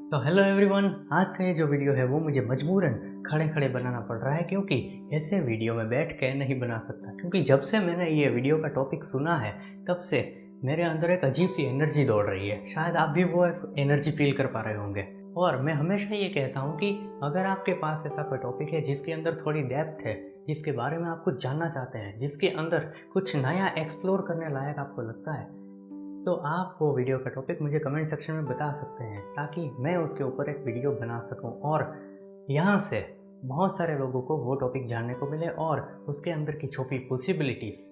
Hello everyone. आज का ये जो वीडियो है वो मुझे मजबूरन खड़े खड़े बनाना पड़ रहा है क्योंकि ऐसे वीडियो में बैठ के नहीं बना सकता। क्योंकि जब से मैंने ये वीडियो का टॉपिक सुना है तब से मेरे अंदर एक अजीब सी एनर्जी दौड़ रही है। शायद आप भी वो एनर्जी फील कर पा रहे होंगे। और मैं हमेशा ये कहता हूँ कि अगर आपके पास ऐसा कोई टॉपिक है जिसके अंदर थोड़ी डेप्थ है, जिसके बारे में आप कुछ जानना चाहते हैं, जिसके अंदर कुछ नया एक्सप्लोर करने लायक आपको लगता है, तो आप वो वीडियो का टॉपिक मुझे कमेंट सेक्शन में बता सकते हैं ताकि मैं उसके ऊपर एक वीडियो बना सकूं और यहाँ से बहुत सारे लोगों को वो टॉपिक जानने को मिले और उसके अंदर की छुपी पॉसिबिलिटीज़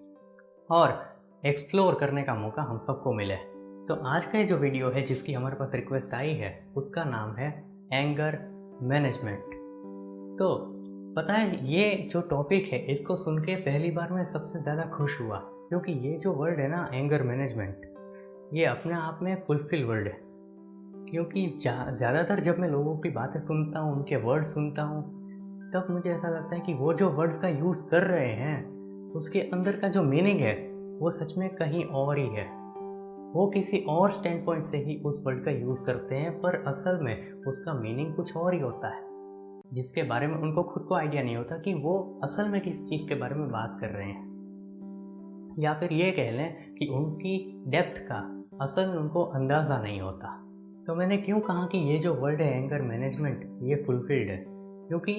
और एक्सप्लोर करने का मौका हम सबको मिले। तो आज का ये जो वीडियो है जिसकी हमारे पास रिक्वेस्ट आई है उसका नाम है एंगर मैनेजमेंट। तो पता है ये जो टॉपिक है इसको सुन के पहली बार मैं सबसे ज़्यादा खुश हुआ क्योंकि ये जो वर्ड है ना एंगर मैनेजमेंट, ये अपने आप में फुलफिल वर्ड है। क्योंकि ज़्यादातर जब मैं लोगों की बातें सुनता हूँ, उनके वर्ड सुनता हूँ, तब मुझे ऐसा लगता है कि वो जो वर्ड्स का यूज़ कर रहे हैं उसके अंदर का जो मीनिंग है वो सच में कहीं और ही है। वो किसी और स्टैंड पॉइंट से ही उस वर्ड का यूज़ करते हैं पर असल में उसका मीनिंग कुछ और ही होता है, जिसके बारे में उनको खुद को आइडिया नहीं होता कि वो असल में किस चीज़ के बारे में बात कर रहे हैं। या फिर ये कह लें कि उनकी डेप्थ का असल में उनको अंदाज़ा नहीं होता। तो मैंने क्यों कहा कि ये जो वर्ड है एंगर मैनेजमेंट ये फुलफिल्ड है, क्योंकि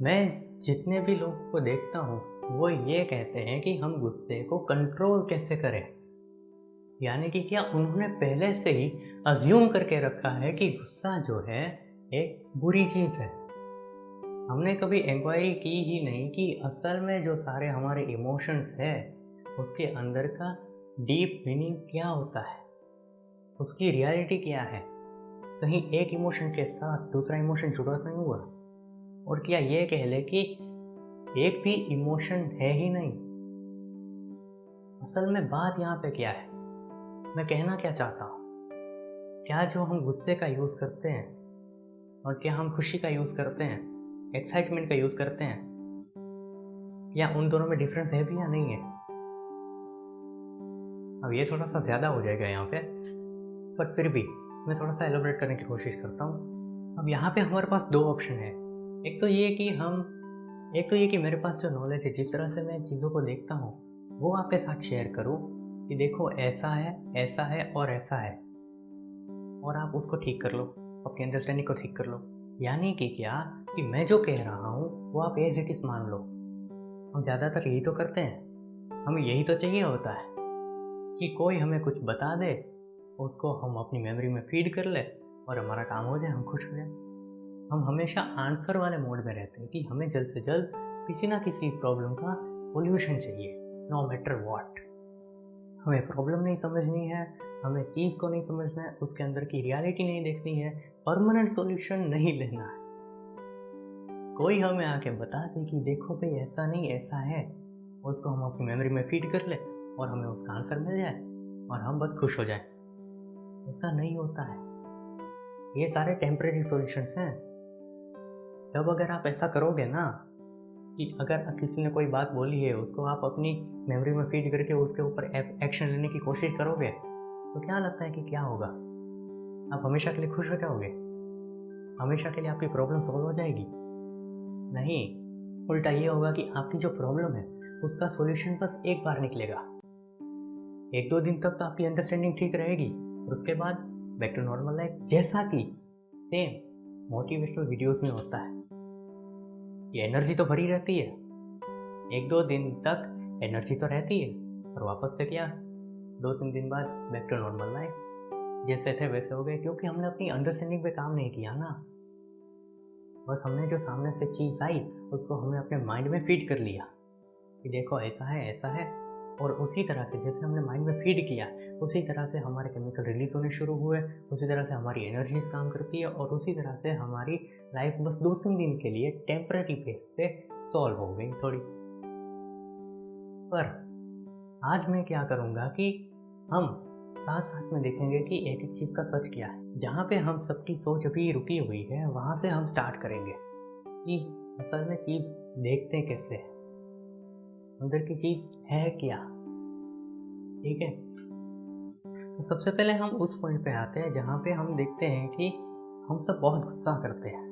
मैं जितने भी लोगों को देखता हूँ वो ये कहते हैं कि हम गुस्से को कंट्रोल कैसे करें। यानी कि क्या उन्होंने पहले से ही अज्यूम करके रखा है कि गुस्सा जो है एक बुरी चीज़ है। हमने कभी इंक्वायरी की ही नहीं कि असल में जो सारे हमारे इमोशंस है उसके अंदर का डीप मीनिंग क्या होता है, उसकी रियलिटी क्या है। कहीं एक इमोशन के साथ दूसरा इमोशन जुड़ा नहीं हुआ, और क्या ये कह ले कि एक भी इमोशन है ही नहीं। असल में बात यहाँ पे क्या है, मैं कहना क्या चाहता हूँ, क्या जो हम गुस्से का यूज़ करते हैं और क्या हम खुशी का यूज़ करते हैं, एक्साइटमेंट का यूज़ करते हैं, या उन दोनों में डिफरेंस है भी या नहीं है। अब ये थोड़ा सा ज़्यादा हो जाएगा यहाँ पे, बट फिर भी मैं थोड़ा सा एलोबरेट करने की कोशिश करता हूँ। अब यहाँ पे हमारे पास दो ऑप्शन है। एक तो ये कि मेरे पास जो नॉलेज है, जिस तरह से मैं चीज़ों को देखता हूँ, वो आपके साथ शेयर करूँ कि देखो ऐसा है और ऐसा है, और आप उसको ठीक कर लो, अपनी अंडरस्टैंडिंग को ठीक कर लो। यानी कि क्या कि मैं जो कह रहा हूँ वो आप एज इट इज़ मान लो। हम ज़्यादातर यही तो करते हैं, हमें यही तो चाहिए होता है कि कोई हमें कुछ बता दे, उसको हम अपनी मेमोरी में फीड कर ले और हमारा काम हो जाए, हम खुश हो जाए। हम हमेशा आंसर वाले मोड में रहते हैं कि हमें जल्द से जल्द किसी ना किसी प्रॉब्लम का सॉल्यूशन चाहिए, नो मैटर व्हाट। हमें प्रॉब्लम नहीं समझनी है, हमें चीज़ को नहीं समझना है, उसके अंदर की रियलिटी नहीं देखनी है, परमानेंट सॉल्यूशन नहीं लेना है। कोई हमें आके बता दे कि देखो भाई ऐसा नहीं ऐसा है, उसको हम अपनी मेमोरी में फीड कर ले और हमें उसका आंसर मिल जाए और हम बस खुश हो जाएं। ऐसा नहीं होता है। ये सारे टेम्परेरी सॉल्यूशंस हैं। जब अगर आप ऐसा करोगे ना कि अगर किसी ने कोई बात बोली है उसको आप अपनी मेमोरी में फीड करके उसके ऊपर एक्शन लेने की कोशिश करोगे, तो क्या लगता है कि क्या होगा? आप हमेशा के लिए खुश हो जाओगे? हमेशा के लिए आपकी प्रॉब्लम सॉल्व हो जाएगी? नहीं, उल्टा ये होगा कि आपकी जो प्रॉब्लम है उसका सॉल्यूशन बस एक बार निकलेगा। एक दो दिन तक तो आपकी अंडरस्टैंडिंग ठीक रहेगी और उसके बाद बैक टू नॉर्मल लाइफ, जैसा कि सेम मोटिवेशनल वीडियोस में होता है। ये एनर्जी तो भरी रहती है, एक दो दिन तक एनर्जी तो रहती है, और वापस से क्या, दो तीन दिन बाद बैक टू नॉर्मल लाइफ, जैसे थे वैसे हो गए। क्योंकि हमने अपनी अंडरस्टैंडिंग पे काम नहीं किया ना, बस हमने जो सामने से चीज़ आई उसको हमने अपने माइंड में फीड कर लिया कि देखो ऐसा है, और उसी तरह से जैसे हमने माइंड में फीड किया उसी तरह से हमारे केमिकल रिलीज होने शुरू हुए, उसी तरह से हमारी एनर्जीज काम करती है, और उसी तरह से हमारी लाइफ बस दो तीन दिन के लिए टेम्पररी बेस पे सॉल्व हो गई थोड़ी। पर आज मैं क्या करूँगा कि हम साथ साथ में देखेंगे कि एक एक चीज़ का सच क्या है। जहाँ पे हम सबकी सोच अभी रुकी हुई है वहाँ से हम स्टार्ट करेंगे कि असल में चीज़ देखते कैसे है, अंदर की चीज़ है क्या। ठीक है, तो सबसे पहले हम उस पॉइंट पे आते हैं जहाँ पे हम देखते हैं कि हम सब बहुत गुस्सा करते हैं।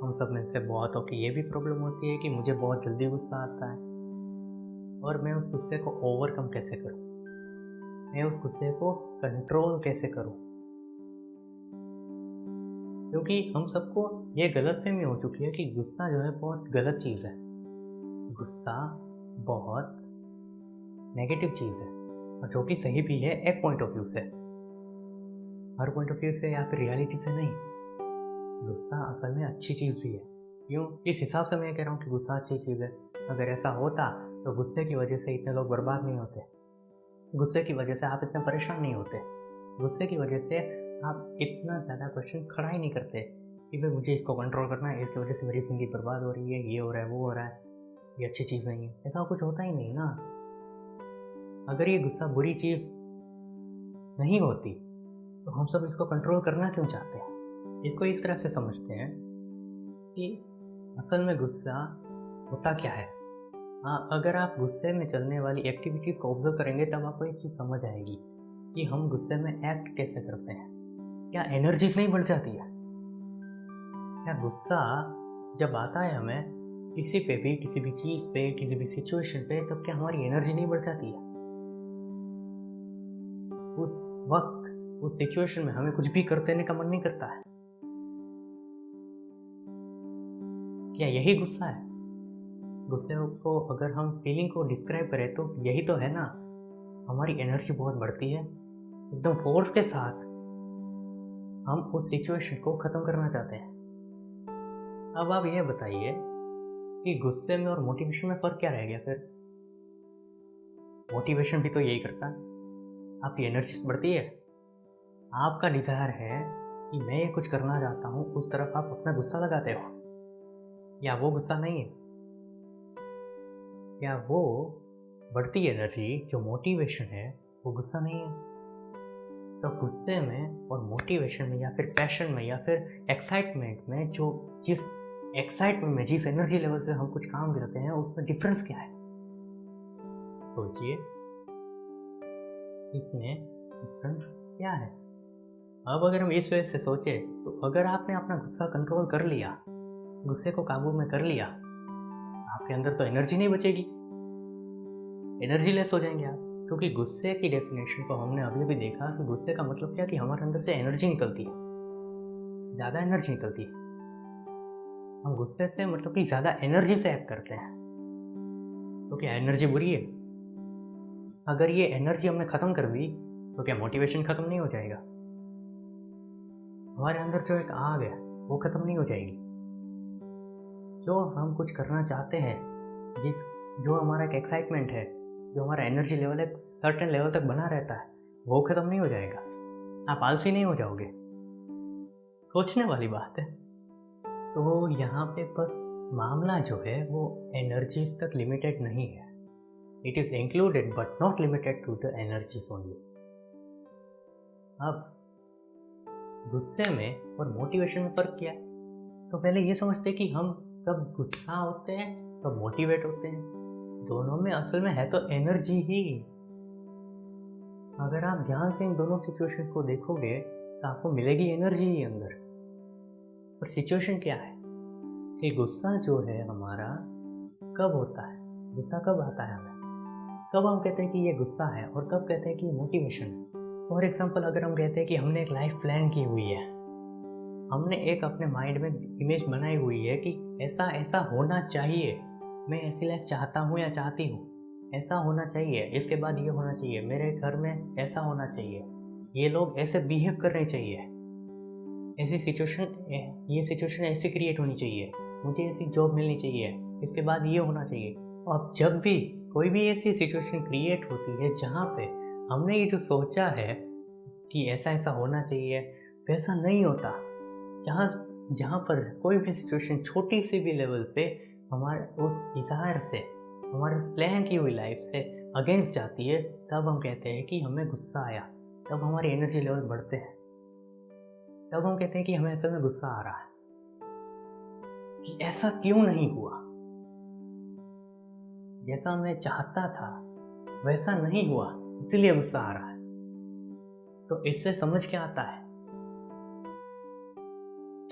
हम सब में से बहुतों की ये भी प्रॉब्लम होती है कि मुझे बहुत जल्दी गुस्सा आता है और मैं उस गुस्से को ओवरकम कैसे करूं, मैं उस गुस्से को कंट्रोल कैसे करूं। क्योंकि हम सबको ये गलतफहमी हो चुकी है कि गुस्सा जो है बहुत गलत चीज़ है। गुस्सा बहुत नेगेटिव चीज़ है और जो कि सही भी है एक पॉइंट ऑफ व्यू से, हर पॉइंट ऑफ व्यू से या फिर रियलिटी से नहीं। गुस्सा असल में अच्छी चीज़ भी है। क्यों? इस हिसाब से मैं कह रहा हूँ कि गुस्सा अच्छी चीज़ है। अगर ऐसा होता तो गुस्से की वजह से इतने लोग बर्बाद नहीं होते, गुस्से की वजह से आप इतने परेशान नहीं होते, गुस्से की वजह से आप इतना ज़्यादा क्वेश्चन खड़ा ही नहीं करते कि भाई मुझे इसको कंट्रोल करना है, इसकी वजह से मेरी ज़िंदगी बर्बाद हो रही है, ये हो रहा है, वो हो रहा है, ये अच्छी चीज़ नहीं है। ऐसा कुछ होता ही नहीं ना। अगर ये गुस्सा बुरी चीज़ नहीं होती तो हम सब इसको कंट्रोल करना क्यों चाहते हैं? इसको इस तरह से समझते हैं कि असल में गुस्सा होता क्या है। हाँ, अगर आप गुस्से में चलने वाली एक्टिविटीज़ को ऑब्जर्व करेंगे तब आपको एक चीज़ समझ आएगी कि हम गुस्से में एक्ट कैसे करते हैं। क्या एनर्जीज नहीं बढ़ जाती है? क्या गुस्सा जब आता है हमें किसी पे भी, किसी भी चीज़ पे, किसी भी सिचुएशन पे, तब क्या हमारी एनर्जी नहीं बढ़ जाती है? उस वक्त उस सिचुएशन में हमें कुछ भी कर देने का मन नहीं करता है? क्या यही गुस्सा है? गुस्से को अगर हम फीलिंग को डिस्क्राइब करें तो यही तो है ना। हमारी एनर्जी बहुत बढ़ती है, एकदम फोर्स के साथ हम उस सिचुएशन को ख़त्म करना चाहते हैं। अब आप ये बताइए कि गुस्से में और मोटिवेशन में फ़र्क क्या रह गया फिर? मोटिवेशन भी तो यही करता है, आपकी एनर्जी बढ़ती है, आपका डिज़ायर है कि मैं ये कुछ करना चाहता हूँ, उस तरफ आप अपना गुस्सा लगाते हो। या वो गुस्सा नहीं है? क्या वो बढ़ती एनर्जी जो मोटिवेशन है वो गुस्सा नहीं है? तो गुस्से में और मोटिवेशन में या फिर पैशन में या फिर एक्साइटमेंट में जिस एक्साइटमेंट में जिस एनर्जी लेवल से हम कुछ काम करते हैं उसमें डिफरेंस क्या है? सोचिए, इसमें डिफरेंस क्या है? अब अगर हम इस वजह से सोचे तो अगर आपने अपना गुस्सा कंट्रोल कर लिया, गुस्से को काबू में कर लिया, आपके अंदर तो एनर्जी नहीं बचेगी, एनर्जी लेस हो जाएंगे आप। क्योंकि गुस्से की डेफिनेशन को हमने अभी भी देखा कि गुस्से का मतलब क्या कि हमारे अंदर से एनर्जी निकलती है, ज़्यादा एनर्जी निकलती है। हम गुस्से से मतलब कि ज़्यादा एनर्जी से एक्ट करते हैं। तो क्या एनर्जी बुरी है? अगर ये एनर्जी हमने ख़त्म कर दी तो क्या मोटिवेशन ख़त्म नहीं हो जाएगा? हमारे अंदर जो एक आग है वो ख़त्म नहीं हो जाएगी? जो हम कुछ करना चाहते हैं, जो हमारा एक एक्साइटमेंट है, जो हमारा एनर्जी लेवल एक सर्टेन लेवल तक बना रहता है, वो ख़त्म नहीं हो जाएगा? आप आलसी नहीं हो जाओगे? सोचने वाली बात है। तो यहाँ पे बस मामला जो है वो एनर्जीज तक लिमिटेड नहीं है। It is included but not limited to the energies only. अब गुस्से में और मोटिवेशन में फ़र्क क्या है? तो पहले ये समझते हैं कि हम कब गुस्सा होते हैं कब मोटिवेट होते हैं। दोनों में असल में है तो एनर्जी ही। अगर आप ध्यान से इन दोनों सिचुएशंस को देखोगे तो आपको मिलेगी एनर्जी ही अंदर। पर सिचुएशन क्या है कि गुस्सा जो है हमारा कब होता है, गुस्सा कब आता है हमें, कब हम कहते हैं कि ये गुस्सा है और कब कहते हैं कि ये मोटिवेशन है। फॉर एग्जाम्पल, अगर हम कहते हैं कि हमने एक लाइफ प्लान की हुई है, हमने एक अपने माइंड में इमेज बनाई हुई है कि ऐसा ऐसा होना चाहिए, मैं ऐसी लाइफ चाहता हूँ या चाहती हूँ, ऐसा होना चाहिए, इसके बाद ये होना चाहिए, मेरे घर में ऐसा होना चाहिए, ये लोग ऐसे बिहेव करने चाहिए, ऐसी सिचुएशन, ये सिचुएशन ऐसी क्रिएट होनी चाहिए, मुझे ऐसी जॉब मिलनी चाहिए, इसके बाद ये होना चाहिए। और जब भी कोई भी ऐसी सिचुएशन क्रिएट होती है जहाँ पे हमने ये जो सोचा है कि ऐसा ऐसा होना चाहिए, वैसा नहीं होता, जहाँ पर कोई भी सिचुएशन छोटी सी भी लेवल पे हमारे उस डिज़ायर से, हमारे उस प्लान की हुई लाइफ से अगेंस्ट जाती है, तब हम कहते हैं कि हमें गुस्सा आया, तब हमारी एनर्जी लेवल बढ़ते हैं, तब हम कहते हैं कि हमें असल में गुस्सा आ रहा है कि ऐसा क्यों नहीं हुआ, जैसा मैं चाहता था वैसा नहीं हुआ, इसीलिए गुस्सा आ रहा है। तो इससे समझ क्या आता है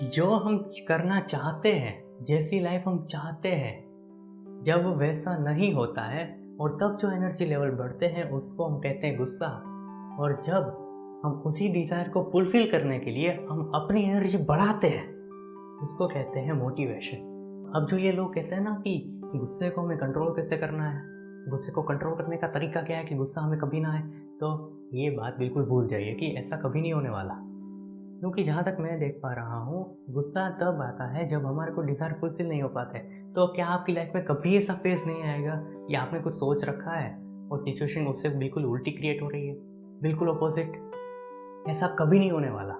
जो हम करना चाहते हैं, जैसी लाइफ हम चाहते हैं, जब वैसा नहीं होता है और तब जो एनर्जी लेवल बढ़ते हैं उसको हम कहते हैं गुस्सा। और जब हम उसी डिज़ायर को फुलफ़िल करने के लिए हम अपनी एनर्जी बढ़ाते हैं उसको कहते हैं मोटिवेशन। अब जो ये लोग कहते हैं ना कि गुस्से को हमें कंट्रोल कैसे करना है, गुस्से को कंट्रोल करने का तरीका क्या है कि गुस्सा हमें कभी ना आए, तो ये बात बिल्कुल भूल जाइए कि ऐसा कभी नहीं होने वाला। क्योंकि जहाँ तक मैं देख पा रहा हूँ, गुस्सा तब आता है जब हमारे को डिज़ायर फुलफ़िल नहीं हो पाता है। तो क्या आपकी लाइफ में कभी ऐसा फेज़ नहीं आएगा कि आपने कुछ सोच रखा है और सिचुएशन उससे बिल्कुल उल्टी क्रिएट हो रही है, बिल्कुल अपोज़िट? ऐसा कभी नहीं होने वाला।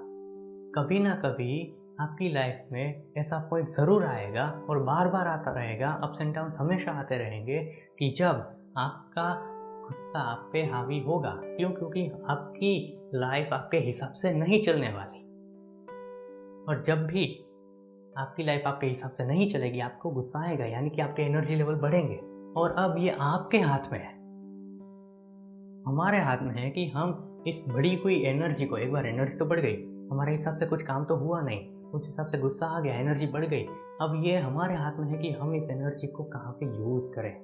कभी ना कभी आपकी लाइफ में ऐसा पॉइंट ज़रूर आएगा और बार-बार आता रहेगा, अप्स एंड डाउन्स हमेशा आते रहेंगे कि जब आपका गुस्सा आप पे हावी होगा। क्यों? क्योंकि आपकी लाइफ आपके हिसाब से नहीं चलने वाली। और जब भी आपकी लाइफ आपके हिसाब से नहीं चलेगी, आपको गुस्सा आएगा, यानी कि आपके एनर्जी लेवल बढ़ेंगे। और अब ये आपके हाथ में है, हमारे हाथ में है कि हम इस बढ़ी हुई एनर्जी को, एक बार एनर्जी तो बढ़ गई, हमारे हिसाब से कुछ काम तो हुआ नहीं, उस हिसाब से गुस्सा आ गया, एनर्जी बढ़ गई। अब ये हमारे हाथ में है कि हम इस एनर्जी को कहाँ पे यूज़ करें।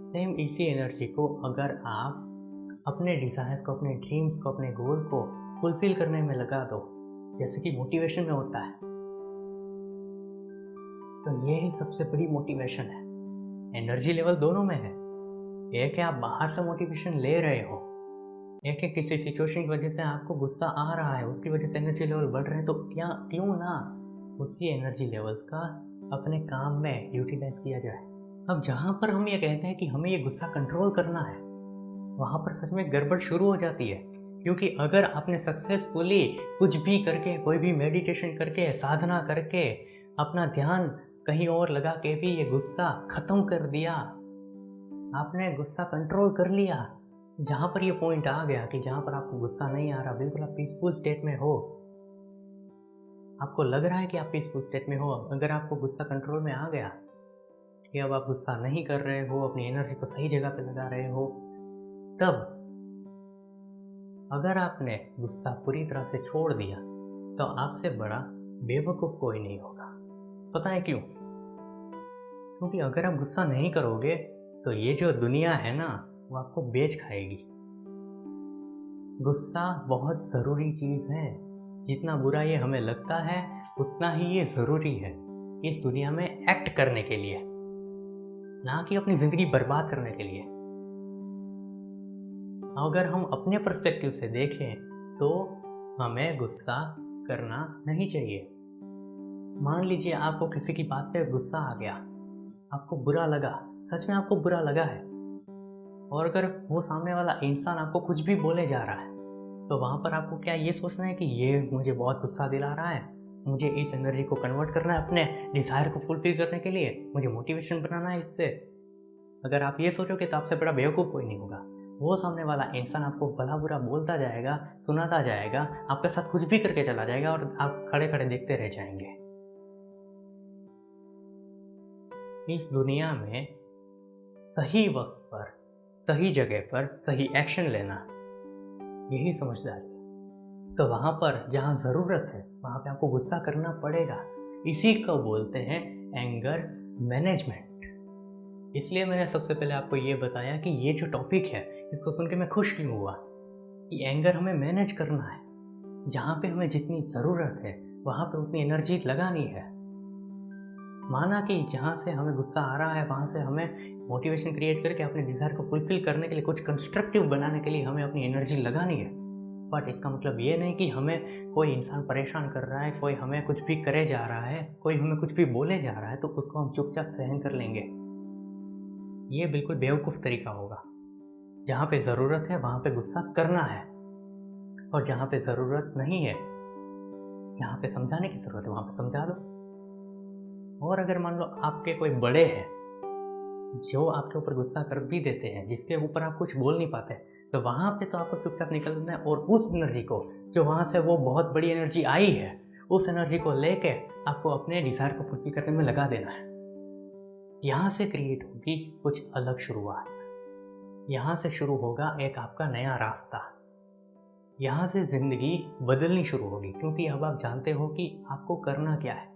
सेम इसी एनर्जी को अगर आप अपने डिज़ायर्स को, अपने ड्रीम्स को, अपने गोल को फुलफ़िल करने में लगा दो, जैसे कि मोटिवेशन में होता है, तो ये ही सबसे बड़ी मोटिवेशन है। एनर्जी लेवल दोनों में है। एक है आप बाहर से मोटिवेशन ले रहे हो, एक है किसी सिचुएशन की वजह से आपको गुस्सा आ रहा है, उसकी वजह से एनर्जी लेवल बढ़ रहे हैं, तो क्यों ना उसी एनर्जी लेवल्स का अपने काम में यूटिलाइज किया जाए। अब जहाँ पर हम ये कहते हैं कि हमें ये गुस्सा कंट्रोल करना है, वहाँ पर सच में गड़बड़ शुरू हो जाती है। क्योंकि अगर आपने सक्सेसफुली कुछ भी करके, कोई भी मेडिटेशन करके, साधना करके, अपना ध्यान कहीं और लगा के भी ये गुस्सा ख़त्म कर दिया, आपने गुस्सा कंट्रोल कर लिया, जहाँ पर ये पॉइंट आ गया कि जहाँ पर आपको गुस्सा नहीं आ रहा, बिल्कुल आप पीसफुल स्टेट में हो, आपको लग रहा है कि आप पीसफुल स्टेट में हो, अगर आपको गुस्सा कंट्रोल में आ गया कि अब आप गुस्सा नहीं कर रहे हो, अपनी एनर्जी को सही जगह पे लगा रहे हो, तब अगर आपने गुस्सा पूरी तरह से छोड़ दिया तो आपसे बड़ा बेवकूफ़ कोई नहीं होगा। पता है क्यों? क्योंकि अगर आप गुस्सा नहीं करोगे तो ये जो दुनिया है ना, वो आपको बेच खाएगी। गुस्सा बहुत ज़रूरी चीज़ है। जितना बुरा ये हमें लगता है उतना ही ये ज़रूरी है इस दुनिया में एक्ट करने के लिए, ना कि अपनी ज़िंदगी बर्बाद करने के लिए। अगर हम अपने पर्सपेक्टिव से देखें तो हमें गुस्सा करना नहीं चाहिए। मान लीजिए आपको किसी की बात पे गुस्सा आ गया, आपको बुरा लगा, सच में आपको बुरा लगा है, और अगर वो सामने वाला इंसान आपको कुछ भी बोले जा रहा है तो वहाँ पर आपको क्या ये सोचना है कि ये मुझे बहुत गुस्सा दिला रहा है, मुझे इस एनर्जी को कन्वर्ट करना है अपने डिज़ायर को फुलफिल करने के लिए, मुझे मोटिवेशन बनाना है इससे। अगर आप ये सोचोगे तो आपसे बड़ा बेवकूफ़ कोई नहीं होगा। वो सामने वाला इंसान आपको भला बुरा बोलता जाएगा, सुनाता जाएगा, आपके साथ कुछ भी करके चला जाएगा और आप खड़े खड़े देखते रह जाएंगे। इस दुनिया में सही वक्त पर, सही जगह पर सही एक्शन लेना, यही समझदारी है। तो वहाँ पर जहाँ ज़रूरत है वहाँ पे आपको गुस्सा करना पड़ेगा। इसी को बोलते हैं एंगर मैनेजमेंट। इसलिए मैंने सबसे पहले आपको ये बताया कि ये जो टॉपिक है इसको सुन के मैं खुश क्यों हुआ कि एंगर हमें मैनेज करना है। जहाँ पे हमें जितनी ज़रूरत है वहाँ पे उतनी एनर्जी लगानी है। माना कि जहाँ से हमें गुस्सा आ रहा है वहाँ से हमें मोटिवेशन क्रिएट करके अपने डिज़ायर को फुलफ़िल करने के लिए, कुछ कंस्ट्रक्टिव बनाने के लिए हमें अपनी एनर्जी लगानी है। बट इसका मतलब ये नहीं कि हमें कोई इंसान परेशान कर रहा है, कोई हमें कुछ भी करे जा रहा है, कोई हमें कुछ भी बोले जा रहा है तो उसको हम चुपचाप सहन कर लेंगे। ये बिल्कुल बेवकूफ़ तरीका होगा। जहाँ पे ज़रूरत है वहाँ पे गुस्सा करना है, और जहाँ पे ज़रूरत नहीं है, जहाँ पे समझाने की ज़रूरत है वहाँ पे समझा दो। और अगर मान लो आपके कोई बड़े हैं जो आपके ऊपर गुस्सा कर भी देते हैं, जिसके ऊपर आप कुछ बोल नहीं पाते, तो वहाँ पे तो आपको चुपचाप निकलना है और उस एनर्जी को, जो वहाँ से वो बहुत बड़ी एनर्जी आई है, उस एनर्जी को लेके आपको अपने डिज़ायर को फुलफिल करने में लगा देना है। यहाँ से क्रिएट होगी कुछ अलग शुरुआत। यहाँ से शुरू होगा एक आपका नया रास्ता। यहाँ से ज़िंदगी बदलनी शुरू होगी, क्योंकि अब आप जानते हो कि आपको करना क्या है।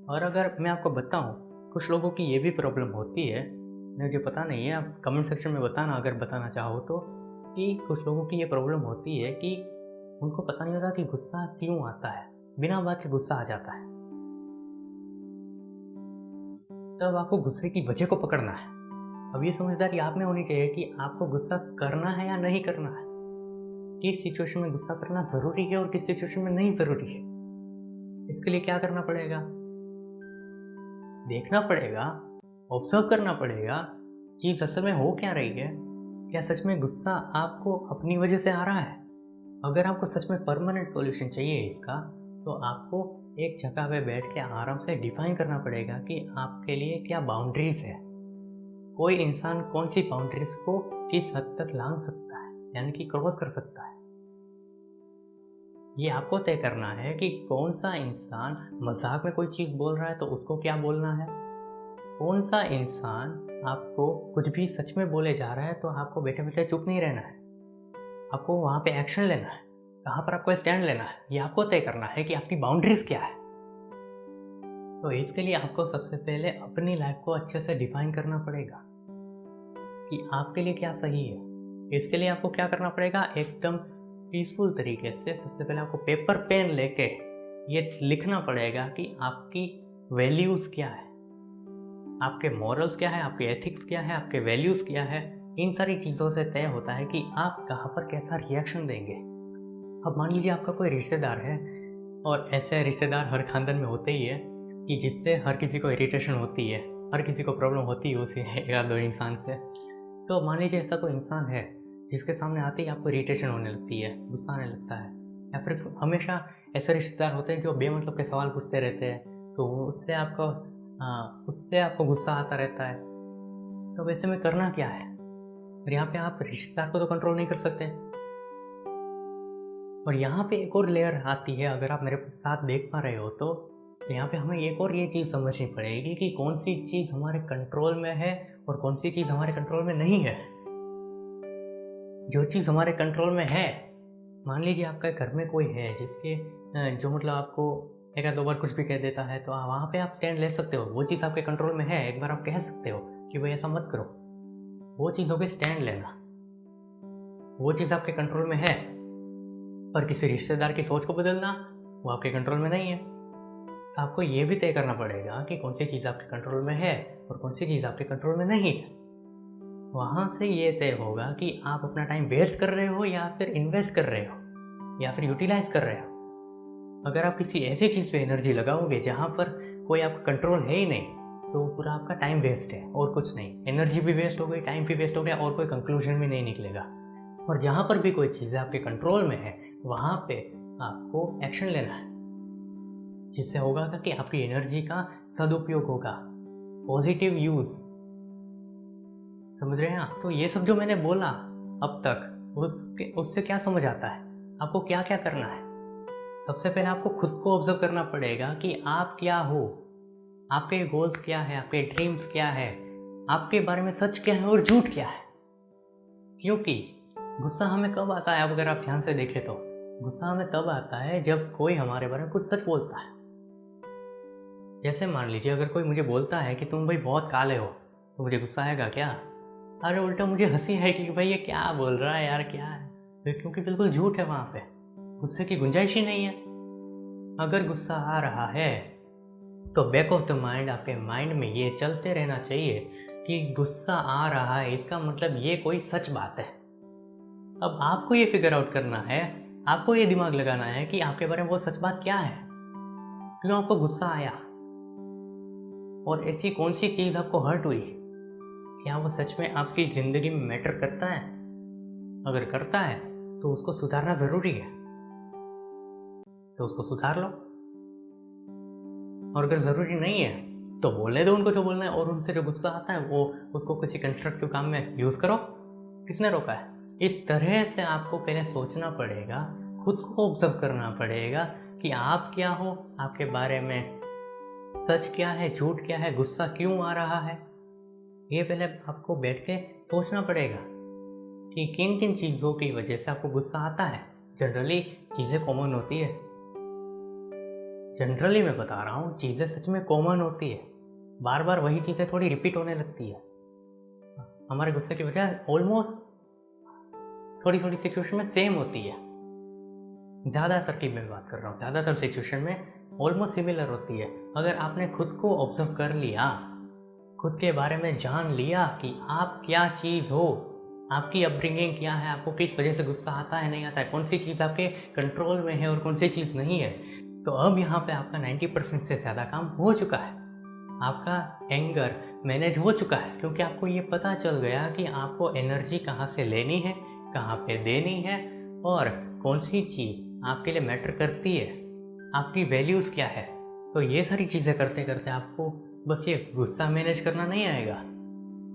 और अगर मैं आपको बताऊँ, कुछ लोगों की ये भी प्रॉब्लम होती है, मुझे पता नहीं है, आप कमेंट सेक्शन में बताना अगर बताना चाहो तो, कि कुछ लोगों की ये प्रॉब्लम होती है कि उनको पता नहीं होता कि गुस्सा क्यों आता है, बिना बात के गुस्सा आ जाता है। तब आपको गुस्से की वजह को पकड़ना है। अब ये समझदारी आप में होनी चाहिए कि आपको गुस्सा करना है या नहीं करना है, किस सिचुएशन में गुस्सा करना ज़रूरी है और किस सिचुएशन में नहीं ज़रूरी है। इसके लिए क्या करना पड़ेगा? देखना पड़ेगा, ऑब्जर्व करना पड़ेगा, चीज़ असल में हो क्या रही है। क्या सच में गुस्सा आपको अपनी वजह से आ रहा है? अगर आपको सच में परमानेंट सॉल्यूशन चाहिए इसका, तो आपको एक जगह पे बैठ के आराम से डिफाइन करना पड़ेगा कि आपके लिए क्या बाउंड्रीज़ है। कोई इंसान कौन सी बाउंड्रीज़ को किस हद तक लांघ सकता है, यानी कि क्रॉस कर सकता है। ये आपको तय करना है कि कौन सा इंसान मजाक में कोई चीज़ बोल रहा है तो उसको क्या बोलना है, कौन सा इंसान आपको कुछ भी सच में बोले जा रहा है तो आपको बैठे बैठे चुप नहीं रहना है, आपको वहाँ पे एक्शन लेना है, कहाँ पर आपको स्टैंड लेना है। ये आपको तय करना है कि आपकी बाउंड्रीज़ क्या है। तो इसके लिए आपको सबसे पहले अपनी लाइफ को अच्छे से डिफाइन करना पड़ेगा कि आपके लिए क्या सही है। इसके लिए आपको क्या करना पड़ेगा, एकदम पीसफुल तरीके से सबसे पहले आपको पेपर पेन लेके ये लिखना पड़ेगा कि आपकी वैल्यूज़ क्या है, आपके मॉरल्स क्या है, आपके एथिक्स क्या है, आपके वैल्यूज़ क्या है। इन सारी चीज़ों से तय होता है कि आप कहाँ पर कैसा रिएक्शन देंगे। अब मान लीजिए आपका कोई रिश्तेदार है, और ऐसे रिश्तेदार हर खानदान में होते ही है कि जिससे हर किसी को इरिटेशन होती है, हर किसी को प्रॉब्लम होती है उसी एक या दो इंसान से। तो मान लीजिए ऐसा कोई इंसान है जिसके सामने आते ही आपको इरिटेशन होने लगती है, गुस्सा आने लगता है, या फिर हमेशा ऐसे रिश्तेदार होते हैं जो बेमतलब के सवाल पूछते रहते हैं, तो उससे आपको गुस्सा आता रहता है। तो वैसे में करना क्या है? और यहाँ पे आप रिश्तेदार को तो कंट्रोल नहीं कर सकते। और यहाँ पे एक और लेयर आती है, अगर आप मेरे साथ देख पा रहे हो तो यहाँ पे हमें एक और ये चीज़ समझनी पड़ेगी कि कौन सी चीज़ हमारे कंट्रोल में है और कौन सी चीज़ हमारे कंट्रोल में नहीं है। जो चीज़ हमारे कंट्रोल में है, मान लीजिए आपके घर में कोई है जिसके जो मतलब आपको एक या दो बार कुछ भी कह देता है, तो वहाँ पे आप स्टैंड ले सकते हो। वो चीज़ आपके कंट्रोल में है, एक बार आप कह सकते हो कि भाई ऐसा मत करो। वो चीज़ हो गई स्टैंड लेना, वो चीज़ आपके कंट्रोल में है। पर किसी रिश्तेदार की सोच को बदलना वो आपके कंट्रोल में नहीं है। तो आपको ये भी तय करना पड़ेगा कि कौन सी चीज़ आपके कंट्रोल में है और कौन सी चीज़ आपके कंट्रोल में नहीं है। वहाँ से ये तय होगा कि आप अपना टाइम वेस्ट कर रहे हो या फिर इन्वेस्ट कर रहे हो या फिर यूटिलाइज कर रहे हो। अगर आप किसी ऐसी चीज़ पे एनर्जी लगाओगे जहाँ पर कोई आपका कंट्रोल है ही नहीं, तो पूरा आपका टाइम वेस्ट है और कुछ नहीं। एनर्जी भी वेस्ट हो गई, टाइम भी वेस्ट हो गया और कोई कंक्लूजन भी नहीं निकलेगा। और जहाँ पर भी कोई चीज़ आपके कंट्रोल में है, वहाँ पे आपको एक्शन लेना है, जिससे होगा कि आपकी एनर्जी का सदुपयोग होगा, पॉजिटिव यूज़। समझ रहे हैं आप? तो ये सब जो मैंने बोला अब तक, उससे क्या समझ आता है, आपको क्या क्या करना है। सबसे पहले आपको खुद को ऑब्जर्व करना पड़ेगा कि आप क्या हो, आपके गोल्स क्या है, आपके ड्रीम्स क्या है, आपके बारे में सच क्या है और झूठ क्या है। क्योंकि गुस्सा हमें कब आता है, अब अगर आप ध्यान से देखें तो गुस्सा हमें तब आता है जब कोई हमारे बारे में कुछ सच बोलता है। जैसे मान लीजिए अगर कोई मुझे बोलता है कि तुम भाई बहुत काले हो, तो मुझे गुस्सा आएगा क्या? अरे उल्टा मुझे हंसी आएगी कि भाई ये क्या बोल रहा है यार, क्या है। क्योंकि बिल्कुल झूठ है, वहाँ पे गुस्से की गुंजाइश ही नहीं है। अगर गुस्सा आ रहा है तो बैक ऑफ द माइंड, आपके माइंड में ये चलते रहना चाहिए कि गुस्सा आ रहा है, इसका मतलब ये कोई सच बात है। अब आपको ये फिगर आउट करना है, आपको ये दिमाग लगाना है कि आपके बारे में वो सच बात क्या है, क्यों आपको गुस्सा आया और ऐसी कौन सी चीज़ आपको हर्ट हुई। क्या वो सच में आपकी ज़िंदगी में मैटर करता है? अगर करता है तो उसको सुधारना ज़रूरी है, तो उसको सुधार लो। और अगर ज़रूरी नहीं है तो बोलने दो उनको जो बोलना है, और उनसे जो गुस्सा आता है वो उसको किसी कंस्ट्रक्टिव काम में यूज़ करो। किसने रोका है? इस तरह से आपको पहले सोचना पड़ेगा, खुद को ऑब्जर्व करना पड़ेगा कि आप क्या हो, आपके बारे में सच क्या है, झूठ क्या है, गुस्सा क्यों आ रहा है। ये पहले आपको बैठ के सोचना पड़ेगा कि किन किन चीज़ों की वजह से आपको गुस्सा आता है। जनरली चीज़ें कॉमन होती है। जनरली मैं बता रहा हूँ, चीज़ें सच में कॉमन होती है। बार बार वही चीज़ें थोड़ी रिपीट होने लगती है। हमारे गुस्से की वजह ऑलमोस्ट थोड़ी थोड़ी सिचुएशन में सेम होती है। ज़्यादातर की मैं बात कर रहा हूँ, ज़्यादातर सिचुएशन में ऑलमोस्ट सिमिलर होती है। अगर आपने खुद को ऑब्जर्व कर लिया, खुद के बारे में जान लिया कि आप क्या चीज़ हो, आपकी अपब्रिंगिंग क्या है, आपको किस वजह से गुस्सा आता है नहीं आता है, कौन सी चीज़ आपके कंट्रोल में है और कौन सी चीज़ नहीं है, तो अब यहाँ पे आपका 90% से ज़्यादा काम हो चुका है। आपका एंगर मैनेज हो चुका है, क्योंकि आपको ये पता चल गया कि आपको एनर्जी कहाँ से लेनी है, कहाँ पे देनी है, और कौन सी चीज़ आपके लिए मैटर करती है, आपकी वैल्यूज़ क्या है। तो ये सारी चीज़ें करते करते आपको बस ये गुस्सा मैनेज करना नहीं आएगा,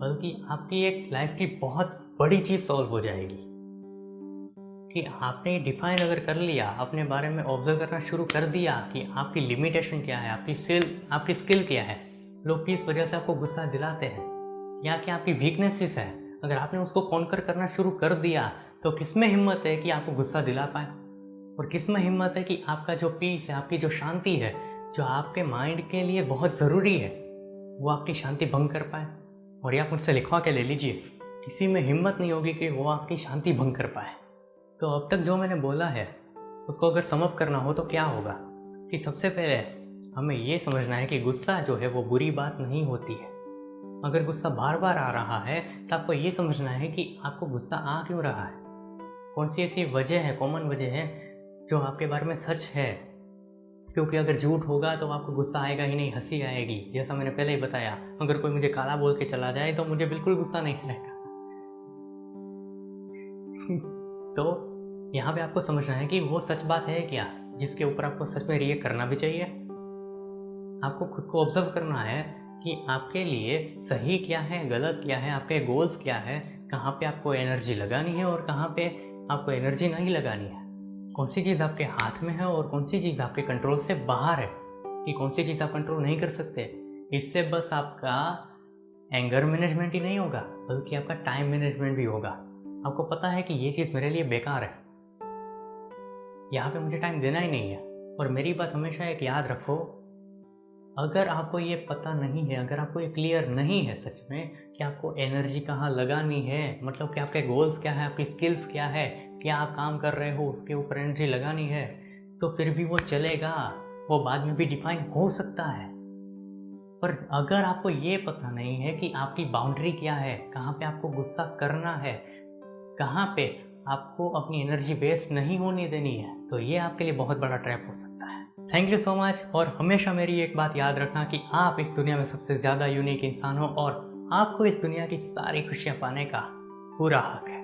बल्कि आपकी एक लाइफ की बहुत बड़ी चीज़ सॉल्व हो जाएगी कि आपने डिफाइन अगर कर लिया, अपने बारे में ऑब्जर्व करना शुरू कर दिया कि आपकी लिमिटेशन क्या है, आपकी स्किल क्या है, लोग किस वजह से आपको गुस्सा दिलाते हैं, या क्या आपकी वीकनेसेस है। अगर आपने उसको कॉन्कर करना शुरू कर दिया तो किसमें हिम्मत है कि आपको गुस्सा दिला पाए, और किसमें हिम्मत है कि आपका जो पीस है, आपकी जो शांति है, जो आपके माइंड के लिए बहुत ज़रूरी है, वो आपकी शांति भंग कर पाए। और ये आप मुझसे लिखवा के ले लीजिए, किसी में हिम्मत नहीं होगी कि वो आपकी शांति भंग कर पाए। तो अब तक जो मैंने बोला है उसको अगर सम अप करना हो तो क्या होगा कि सबसे पहले हमें ये समझना है कि गुस्सा जो है वो बुरी बात नहीं होती है। अगर गुस्सा बार बार आ रहा है तो आपको ये समझना है कि आपको गुस्सा आ क्यों रहा है, कौन सी ऐसी वजह है, कॉमन वजह है जो आपके बारे में सच है। क्योंकि अगर झूठ होगा तो आपको गुस्सा आएगा ही नहीं, हंसी आएगी। जैसा मैंने पहले ही बताया, अगर कोई मुझे काला बोल के चला जाए तो मुझे बिल्कुल गुस्सा नहीं आएगा। तो यहाँ पे आपको समझना है कि वो सच बात है क्या, जिसके ऊपर आपको सच में रिएक्ट करना भी चाहिए। आपको खुद को ऑब्जर्व करना है कि आपके लिए सही क्या है, गलत क्या है, आपके गोल्स क्या है, कहाँ पे आपको एनर्जी लगानी है और कहाँ पे आपको एनर्जी नहीं लगानी है, कौन सी चीज़ आपके हाथ में है और कौन सी चीज़ आपके कंट्रोल से बाहर है, कि कौन सी चीज़ आप कंट्रोल नहीं कर सकते। इससे बस आपका एंगर मैनेजमेंट ही नहीं होगा, बल्कि आपका टाइम मैनेजमेंट भी होगा। आपको पता है कि ये चीज़ मेरे लिए बेकार है, यहाँ पे मुझे टाइम देना ही नहीं है। और मेरी बात हमेशा एक याद रखो, अगर आपको ये पता नहीं है, अगर आपको ये क्लियर नहीं है सच में कि आपको एनर्जी कहाँ लगानी है, मतलब कि आपके गोल्स क्या है, आपकी स्किल्स क्या है, क्या आप काम कर रहे हो उसके ऊपर एनर्जी लगानी है, तो फिर भी वो चलेगा, वो बाद में भी डिफाइन हो सकता है। पर अगर आपको ये पता नहीं है कि आपकी बाउंड्री क्या है, कहाँ पे आपको गुस्सा करना है, कहाँ पे आपको अपनी एनर्जी वेस्ट नहीं होने देनी है, तो ये आपके लिए बहुत बड़ा ट्रैप हो सकता है। Thank you so much. और हमेशा मेरी एक बात याद रखना कि आप इस दुनिया में सबसे ज़्यादा यूनिक इंसान हो और आपको इस दुनिया की सारी खुशियाँ पाने का पूरा हक है।